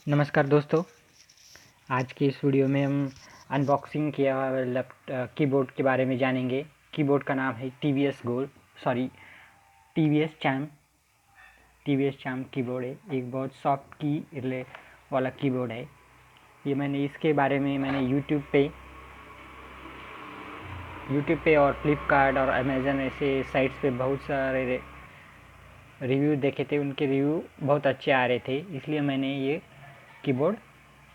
नमस्कार दोस्तों। आज की इस वीडियो में हम अनबॉक्सिंग किया हुआ कीबोर्ड के बारे में जानेंगे। कीबोर्ड का नाम है T V S champ keyboard है। एक बहुत सॉफ्ट की वाला कीबोर्ड है। ये इसके बारे में मैंने यूट्यूब पे और फ्लिपकार्ट और अमेज़न ऐसे साइट्स पे बहुत सारे रिव्यू देखे थे। उनके रिव्यू बहुत अच्छे आ रहे थे, इसलिए मैंने ये कीबोर्ड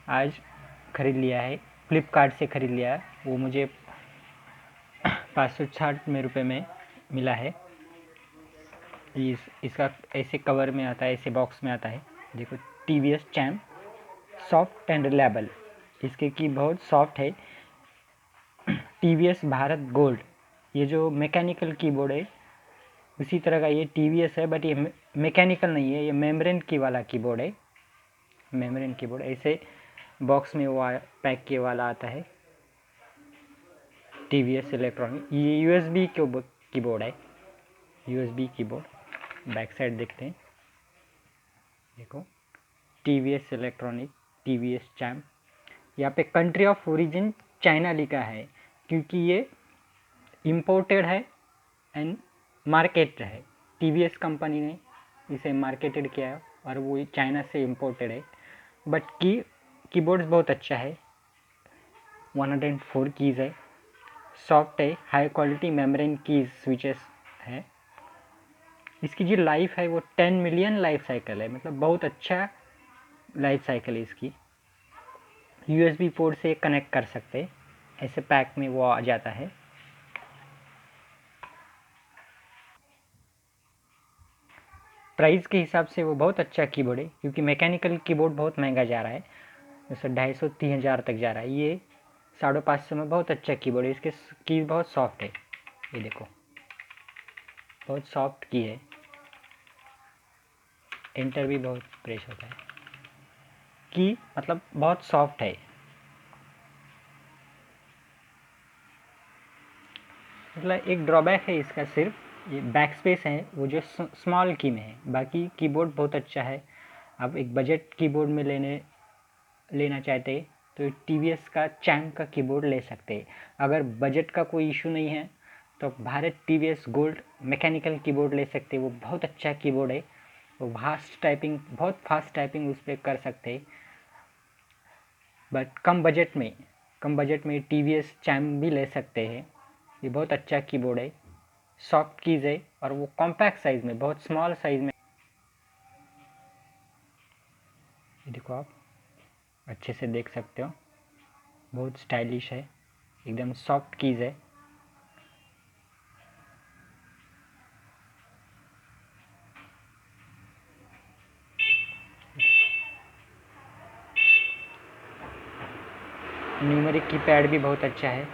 आज ख़रीद लिया है। फ्लिपकार्ट से ख़रीद लिया है। वो मुझे 560 में रुपये में मिला है। इसका ऐसे कवर में आता है, ऐसे बॉक्स में आता है। देखो, T V S champ soft and reliable. इसके की बहुत सॉफ्ट है। T V S Bharat gold, ये जो मैकेनिकल कीबोर्ड है उसी तरह का ये टी वी एस है, बट ये मैकेनिकल नहीं है, ये मेम्ब्रेन की वाला कीबोर्ड है। मेम्ब्रेन कीबोर्ड ऐसे बॉक्स में वो पैक के वाला आता है। टी वी एस इलेक्ट्रॉनिक, ये यू एस बी कीबोर्ड है। U S B keyboard. Back side देखते हैं। देखो, T V S electronic, T V S champ. यहाँ पे कंट्री ऑफ ओरिजिन चाइना लिखा है, क्योंकि ये इम्पोर्टेड है एंड मार्केटेड है। टी वी एस कंपनी ने इसे मार्केटेड किया है और वो चाइना से इम्पोर्टेड है। बट कीबोर्ड बहुत अच्छा है। 104 कीज़ है, सॉफ्ट है, high quality membrane keys switches है। इसकी जो लाइफ है वो 10 मिलियन लाइफ साइकिल है, मतलब बहुत अच्छा लाइफ साइकिल है इसकी। USB पोर्ट से कनेक्ट कर सकते, ऐसे पैक में वो आ जाता है। प्राइस के हिसाब से वो बहुत अच्छा कीबोर्ड है, क्योंकि मैकेनिकल कीबोर्ड बहुत महंगा जा रहा है, जैसे 250-3 हज़ार तक जा रहा है। ये 550 में बहुत अच्छा कीबोर्ड है। इसके की बहुत सॉफ्ट है, ये देखो, बहुत सॉफ्ट की है। एंटर भी बहुत प्रेस होता है। की मतलब बहुत सॉफ्ट है। मतलब एक ड्रॉबैक है इसका, सिर्फ ये बैक स्पेस है वो जो स्मॉल की में है। बाकी कीबोर्ड बहुत अच्छा है। आप एक बजट कीबोर्ड में लेना चाहते तो टी वी एस का चैम्प का कीबोर्ड ले सकते। अगर बजट का कोई इशू नहीं है तो Bharat T V S gold mechanical keyboard ले सकते। वो बहुत अच्छा कीबोर्ड है। वो बहुत फास्ट टाइपिंग उस पर कर सकते। बट कम बजट में टी वी एस चैम्प भी ले सकते हैं। ये बहुत अच्छा कीबोर्ड है, सॉफ्ट कीज़ है और वो कॉम्पैक्ट साइज़ में, बहुत स्मॉल साइज़ में। ये देखो, आप अच्छे से देख सकते हो, बहुत स्टाइलिश है, एकदम सॉफ्ट कीज़ है। न्यूमेरिक कीपैड भी बहुत अच्छा है।